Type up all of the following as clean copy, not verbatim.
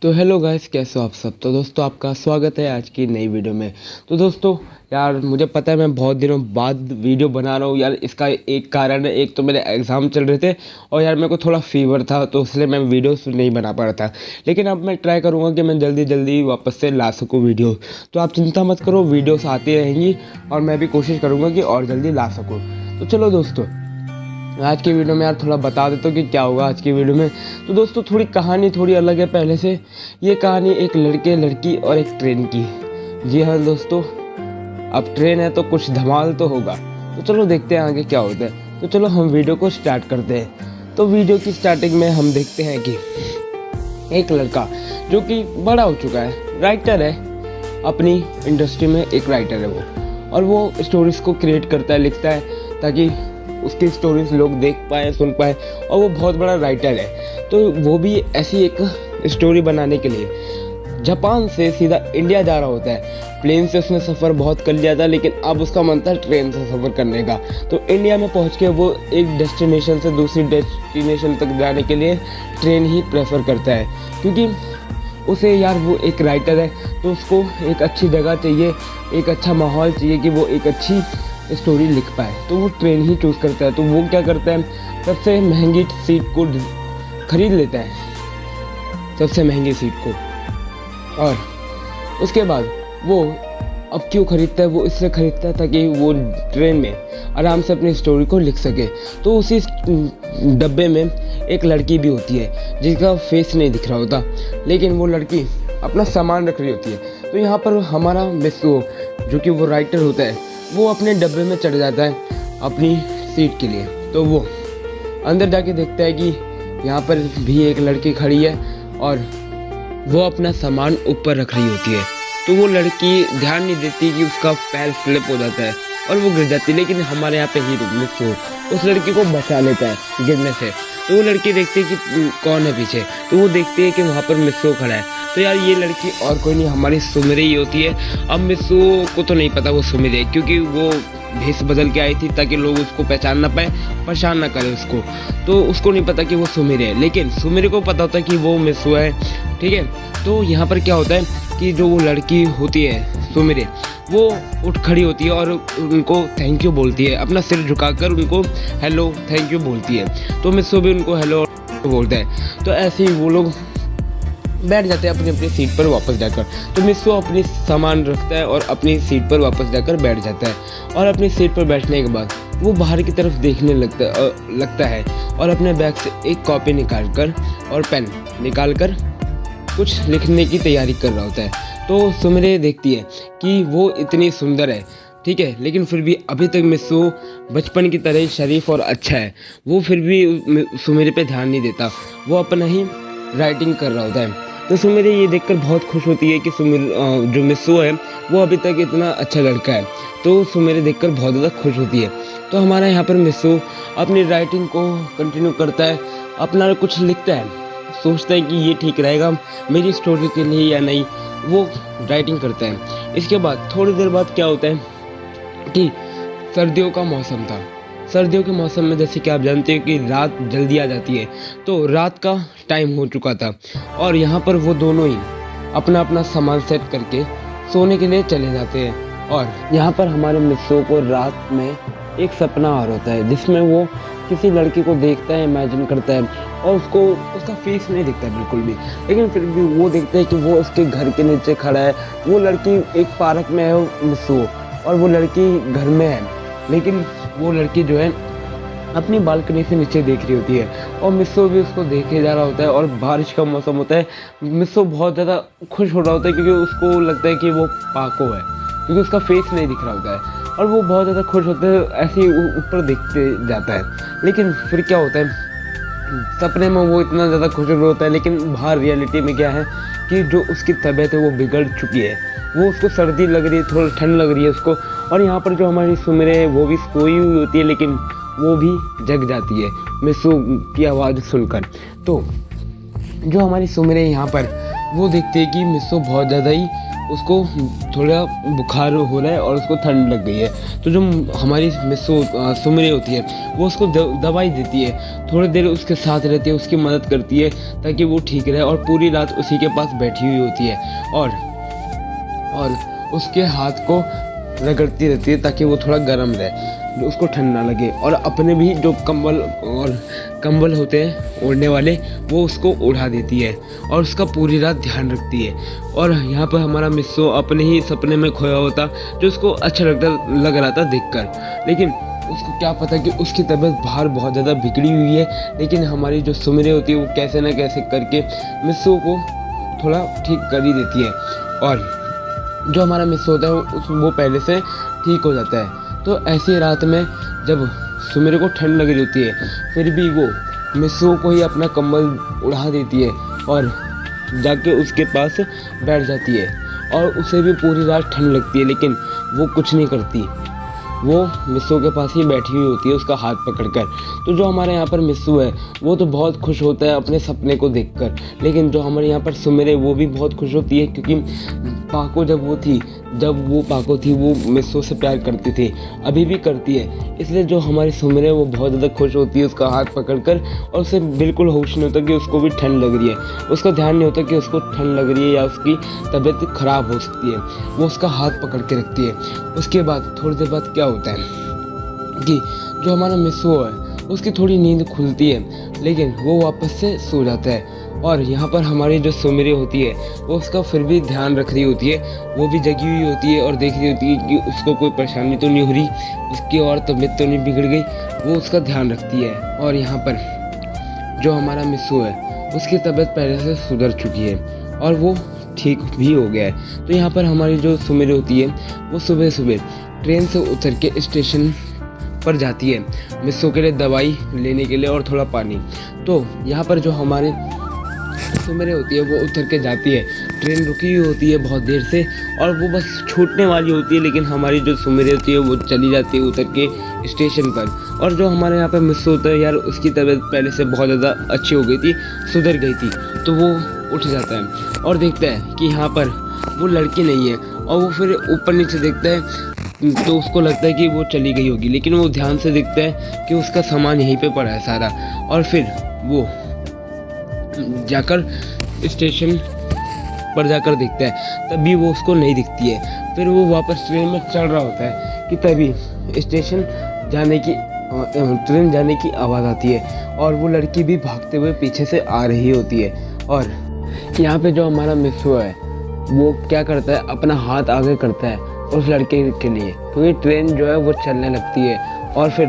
तो hello guys, कैसे हो आप सब। तो दोस्तों आपका स्वागत है आज की नई वीडियो में। तो दोस्तों यार, मुझे पता है मैं बहुत दिनों बाद वीडियो बना रहा हूँ यार। इसका एक कारण है, एक तो मेरे एग्ज़ाम चल रहे थे और यार मेरे को थोड़ा फीवर था, तो इसलिए मैं वीडियोस नहीं बना पा रहा था। लेकिन अब मैं ट्राई करूँगा कि मैं जल्दी जल्दी वापस से ला सकूँ वीडियो। तो आप चिंता मत करो, वीडियोस आती रहेंगी और मैं भी कोशिश करूँगा कि और जल्दी ला सकूँ। तो चलो दोस्तों, आज की वीडियो में यार थोड़ा बता देता हूँ कि क्या होगा आज की वीडियो में। तो दोस्तों थोड़ी कहानी थोड़ी अलग है पहले से। ये कहानी एक लड़के लड़की और एक ट्रेन की। जी हाँ दोस्तों, अब ट्रेन है तो कुछ धमाल तो होगा। तो चलो देखते हैं आगे क्या होता है। तो चलो हम वीडियो को स्टार्ट करते हैं। तो वीडियो की स्टार्टिंग में हम देखते हैं कि एक लड़का जो कि बड़ा हो चुका है, राइटर है, अपनी इंडस्ट्री में एक राइटर है वो, और वो स्टोरीज को क्रिएट करता है, लिखता है ताकि उसकी स्टोरीज लोग देख पाए, सुन पाए। और वो बहुत बड़ा राइटर है। तो वो भी ऐसी एक स्टोरी बनाने के लिए जापान से सीधा इंडिया जा रहा होता है। प्लेन से उसने सफ़र बहुत कर लिया था, लेकिन अब उसका मन था ट्रेन से सफ़र करने का। तो इंडिया में पहुंच के वो एक डेस्टिनेशन से दूसरी डेस्टिनेशन तक जाने के लिए ट्रेन ही प्रेफर करता है, क्योंकि उसे यार वो एक राइटर है तो उसको एक अच्छी जगह चाहिए, एक अच्छा माहौल चाहिए कि वो एक अच्छी स्टोरी लिख पाए। तो वो ट्रेन ही चूज़ करता है। तो वो क्या करता है, सबसे महंगी सीट को खरीद लेता है, सबसे महंगी सीट को। और उसके बाद वो अब क्यों खरीदता है, वो इसलिए खरीदता है ताकि वो ट्रेन में आराम से अपनी स्टोरी को लिख सके। तो उसी डब्बे में एक लड़की भी होती है जिसका फेस नहीं दिख रहा होता, लेकिन वो लड़की अपना सामान रख रही होती है। तो यहाँ पर हमारा मिस्सो, जो कि वो राइटर होता है, वो अपने डब्बे में चढ़ जाता है अपनी सीट के लिए। तो वो अंदर जाके देखता है कि यहाँ पर भी एक लड़की खड़ी है और वो अपना सामान ऊपर रख रही होती है। तो वो लड़की ध्यान नहीं देती कि उसका पैर स्लिप हो जाता है और वो गिर जाती है। लेकिन हमारे यहाँ पे हीरो मिस्सो उस लड़की को बचा लेता है गिरने से। तो वो लड़की देखती है कि कौन है पीछे। तो वो देखती है कि वहाँ पर मिस्सो खड़ा है। तो यार ये लड़की और कोई नहीं, हमारी सुमिरे ही होती है। अब मिस्सो को तो नहीं पता वो सुमिरे है, क्योंकि वो भेष बदल के आई थी ताकि लोग उसको पहचान ना पाए, परेशान ना करे उसको। तो उसको नहीं पता कि वो सुमिरे है, लेकिन सुमिरे को पता होता है कि वो मिस्सो है। ठीक है। तो यहाँ पर क्या होता है कि जो वो लड़की होती है सुमिरे, वो उठ खड़ी होती है और उनको थैंक यू बोलती है, अपना सिर झुकाकर उनको हेलो थैंक यू बोलती है। तो मिस्सो भी उनको हेलो बोलता है। तो ऐसे ही वो लोग बैठ जाते हैं अपनी अपनी सीट पर वापस जाकर। तो मिस्सो अपनी सामान रखता है और अपनी सीट पर वापस जाकर बैठ जाता है। और अपनी सीट पर बैठने के बाद वो बाहर की तरफ देखने लगता है और अपने बैग से एक कॉपी निकाल कर और पेन निकाल कर कुछ लिखने की तैयारी कर रहा होता है। तो सुमिरे देखती है कि वो इतनी सुंदर है, ठीक है, लेकिन फिर भी अभी तक मिस्सो बचपन की तरह शरीफ और अच्छा है। वो फिर भी सुमिरे पे ध्यान नहीं देता, वो अपना ही राइटिंग कर रहा होता है। तो सुमिरे ये देखकर बहुत खुश होती है कि जो मिस्सो है वो अभी तक इतना अच्छा लड़का है। तो सुमिरे देखकर बहुत ज़्यादा खुश होती है। तो हमारा यहाँ पर मिस्सो अपनी राइटिंग को कंटिन्यू करता है, अपना कुछ लिखता है, सोचता है कि ये ठीक रहेगा मेरी स्टोरी के लिए या नहीं। वो राइटिंग करता है। इसके बाद थोड़ी देर बाद क्या होता है कि सर्दियों का मौसम था। सर्दियों के मौसम में जैसे कि आप जानते हो कि रात जल्दी आ जाती है, तो रात का टाइम हो चुका था और यहाँ पर वो दोनों ही अपना अपना सामान सेट करके सोने के लिए चले जाते हैं। और यहाँ पर हमारे मिस्सो को रात में एक सपना आ रहा होता है जिसमें वो किसी लड़की को देखता है, इमेजिन करता है, और उसको उसका फेस नहीं दिखता बिल्कुल भी, लेकिन फिर भी वो देखता है कि वो उसके घर के नीचे खड़ा है। वो लड़की एक पार्क में है मिस्सो, और वो लड़की घर में है, लेकिन वो लड़की जो है अपनी बालकनी से नीचे देख रही होती है और मिस्सो भी उसको देखे जा रहा होता है। और बारिश का मौसम होता है। मिस्सो बहुत ज़्यादा खुश हो रहा होता है क्योंकि उसको लगता है कि वो पाको है, क्योंकि उसका फेस नहीं दिख रहा होता है। और वो बहुत ज़्यादा खुश होता है, ऐसे ही ऊपर देखते जाता है। लेकिन फिर क्या होता है, सपने में वो इतना ज़्यादा खुश होता है, लेकिन बाहर रियलिटी में क्या है कि जो उसकी तबीयत है वो बिगड़ चुकी है। वो उसको सर्दी लग रही है, थोड़ी ठंड लग रही है उसको। और यहाँ पर जो हमारी सुमिरे है वो भी सोई हुई होती है, लेकिन वो भी जग जाती है मिस्सो की आवाज़ सुनकर। तो जो हमारी सुमिरे यहाँ पर वो देखते हैं कि मिस्सो बहुत ज़्यादा ही उसको थोड़ा बुखार हो रहा है और उसको ठंड लग गई है। तो जो हमारी मिस्सो सुमिरे होती है वो उसको दवाई देती है, थोड़ी देर उसके साथ रहती है, उसकी मदद करती है ताकि वो ठीक रहे, और पूरी रात उसी के पास बैठी हुई होती है और उसके हाथ को रगड़ती रहती है ताकि वो थोड़ा गर्म रहे, उसको ठंड ना लगे। और अपने भी जो कंबल होते हैं ओढ़ने वाले वो उसको ओढ़ा देती है और उसका पूरी रात ध्यान रखती है। और यहाँ पर हमारा मिस्सो अपने ही सपने में खोया होता, जो उसको अच्छा लग रहा था देखकर, लेकिन उसको क्या पता कि उसकी तबीयत बाहर बहुत ज़्यादा बिगड़ी हुई है। लेकिन हमारी जो सुमिरे होती है वो कैसे न कैसे करके मिस्सो को थोड़ा ठीक कर ही देती है, और जो हमारा मिस्सो होता है वो पहले से ठीक हो जाता है। तो ऐसी रात में जब सुमिरे को ठंड लग रही होती है, फिर भी वो मिस्सो को ही अपना कंबल उड़ा देती है और जाके उसके पास बैठ जाती है, और उसे भी पूरी रात ठंड लगती है, लेकिन वो कुछ नहीं करती, वो मिस्सो के पास ही बैठी हुई होती है उसका हाथ पकड़कर। तो जो हमारे यहाँ पर मिस्सो है वो तो बहुत खुश होता है अपने सपने को देखकर, लेकिन जो हमारे यहाँ पर सुमिरे वो भी बहुत खुश होती है, क्योंकि पाको जब वो पाको थी वो मिस्सो से प्यार करती थी, अभी भी करती है। इसलिए जो हमारी सुमिरे वो बहुत ज़्यादा खुश होती है उसका हाथ पकड़कर, और उसे बिल्कुल होश नहीं होता कि उसको भी ठंड लग रही है, उसका ध्यान नहीं होता कि उसको ठंड लग रही है या उसकी तबीयत ख़राब हो सकती है। वो उसका हाथ पकड़ के रखती है। उसके बाद थोड़ी देर बाद क्या होता है कि जो हमारा मिस्सो है उसकी थोड़ी नींद खुलती है, लेकिन वो वापस से सो जाता है। और यहाँ पर हमारी जो सुमिरे होती है वो उसका फिर भी ध्यान रख रही होती है, वो भी जगी हुई होती है और देख रही होती है कि उसको कोई परेशानी तो नहीं हो रही, उसकी और तबीयत तो नहीं बिगड़ गई, वो उसका ध्यान रखती है। और यहाँ पर जो हमारा मिस्सो है उसकी तबीयत पहले से सुधर चुकी है और वो ठीक भी हो गया है। तो यहाँ पर हमारी जो सुमिरे होती है वो सुबह सुबह ट्रेन से उतर के स्टेशन पर जाती है मिस्सो के लिए दवाई लेने के लिए और थोड़ा पानी। तो यहाँ पर जो हमारे सुमिरे होती है वो उतर के जाती है, ट्रेन रुकी हुई होती है बहुत देर से और वो बस छूटने वाली होती है, लेकिन हमारी जो सुमिरे होती है वो चली जाती है उतर के स्टेशन पर। और जो हमारे यहाँ पर मिस्सो होता है यार उसकी तबीयत पहले से बहुत ज़्यादा अच्छी हो गई थी, सुधर गई थी, तो वो उठ जाता है और देखता है कि यहाँ पर वो लड़की नहीं है, और वो फिर ऊपर नीचे देखता है तो उसको लगता है कि वो चली गई होगी, लेकिन वो ध्यान से देखता है कि उसका सामान यहीं पे पड़ा है सारा। और फिर वो जाकर स्टेशन पर जाकर देखता है, तभी वो उसको नहीं दिखती है। फिर वो वापस ट्रेन में चढ़ रहा होता है कि तभी ट्रेन जाने की आवाज़ आती है और वो लड़की भी भागते हुए पीछे से आ रही होती है। और यहाँ पे जो हमारा मिस्सो है वो क्या करता है, अपना हाथ आगे करता है उस लड़के के लिए, क्योंकि ट्रेन जो है वो चलने लगती है। और फिर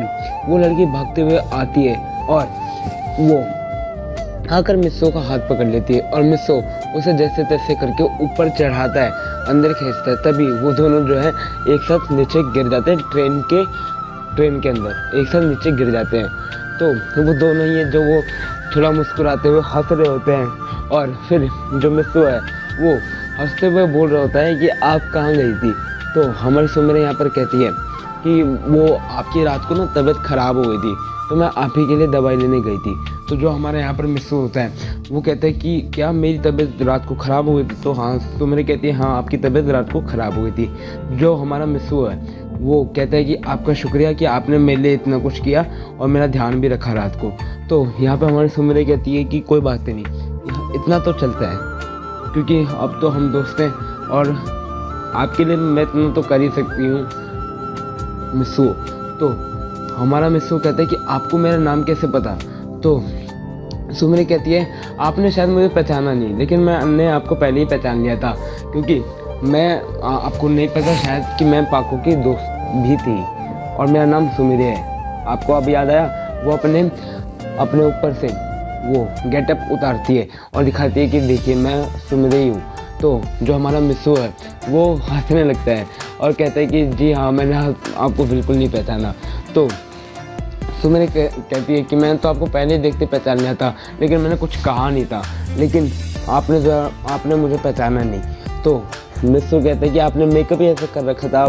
वो लड़की भागते हुए आती है और वो आकर मिस्सो का हाथ पकड़ लेती है और मिस्सो उसे जैसे तैसे करके ऊपर चढ़ाता है, अंदर खींचता है। तभी वो दोनों जो है एक साथ नीचे गिर जाते हैं, ट्रेन के अंदर एक साथ नीचे गिर जाते हैं। तो वो दोनों ही है जो वो थोड़ा मुस्कुराते हुए हंस रहे होते हैं। और फिर जो मिस्सो है वो हंसते हुए बोल रहा होता है कि आप कहाँ गई थी। तो हमारी सुमिरे यहाँ पर कहती है कि वो आपकी रात को ना तबीयत ख़राब हो गई थी, तो मैं आप ही के लिए दवाई लेने गई थी। तो जो हमारे यहाँ पर मिस्सो होता है वो कहता है कि क्या मेरी तबीयत रात को ख़राब हो गई थी। तो हाँ, सुमिरे कहती है हाँ आपकी तबीयत रात को ख़राब हो गई थी। जो हमारा मिस्सो है वो कहता है कि आपका शुक्रिया कि आपने मेरे लिए इतना कुछ किया और मेरा ध्यान भी रखा रात को। तो यहाँ पर हमारी सुमिरे कहती है कि कोई बात नहीं, इतना तो चलता है, क्योंकि अब तो हम दोस्त हैं और आपके लिए मैं इतना तो कर ही सकती हूँ मिस्सो। तो हमारा मिस्सो कहता है कि आपको मेरा नाम कैसे पता। तो सुमिरे कहती है आपने शायद मुझे पहचाना नहीं, लेकिन मैंने आपको पहले ही पहचान लिया था, क्योंकि आपको नहीं पता शायद कि मैं पाको की दोस्त भी थी और मेरा नाम सुमिरे है। आपको अब याद आया। वो अपने ऊपर से वो गेटअप उतारती है और दिखाती है कि देखिए मैं सुमिरे ही हूँ। तो जो हमारा मिस्सो है वो हंसने लगता है और कहता है कि जी हाँ मैंने आपको बिल्कुल नहीं पहचाना। तो सुमिरे कहती है कि मैंने तो आपको पहले ही देखते पहचान लिया था, लेकिन मैंने कुछ कहा नहीं था, लेकिन आपने मुझे पहचाना नहीं। तो मिस्सो कहता है कि आपने मेकअप ही ऐसा कर रखा था,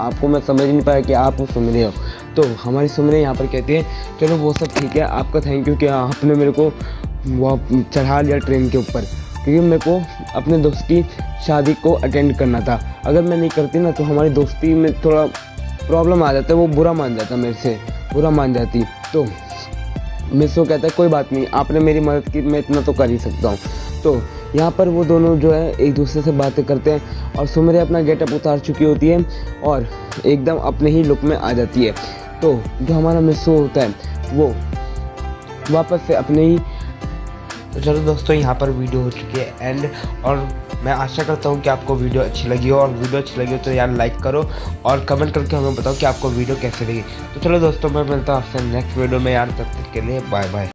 आपको मैं समझ नहीं पाया कि आप सुमिरे हो। तो हमारी सुमिरे यहाँ पर कहती है चलो वो सब ठीक है, आपका थैंक यू कि आपने मेरे को वो चढ़ा लिया ट्रेन के ऊपर। क्योंकि मेरे को अपने दोस्त की शादी को अटेंड करना था। अगर मैं नहीं करती ना तो हमारी दोस्ती में थोड़ा प्रॉब्लम आ जाता, वो बुरा मान जाता, मेरे से बुरा मान जाती। तो मैं उसको कहता है कोई बात नहीं, आपने मेरी मदद की, मैं इतना तो कर ही सकता हूँ। तो यहाँ पर वो दोनों जो है एक दूसरे से बातें करते हैं और सुमरे अपना गेटअप उतार चुकी होती है और एकदम अपने ही लुक में आ जाती है। तो जो हमारा मिसो होता है वो वापस से अपने ही। तो चलो दोस्तों, यहाँ पर वीडियो हो चुकी है एंड, और मैं आशा करता हूँ कि आपको वीडियो अच्छी लगी हो, और वीडियो अच्छी लगी हो तो यार लाइक करो और कमेंट करके हमें बताओ कि आपको वीडियो कैसे लगी। तो चलो दोस्तों, मैं मिलता हूँ आपसे नेक्स्ट वीडियो में यार, तब तक के लिए बाय बाय।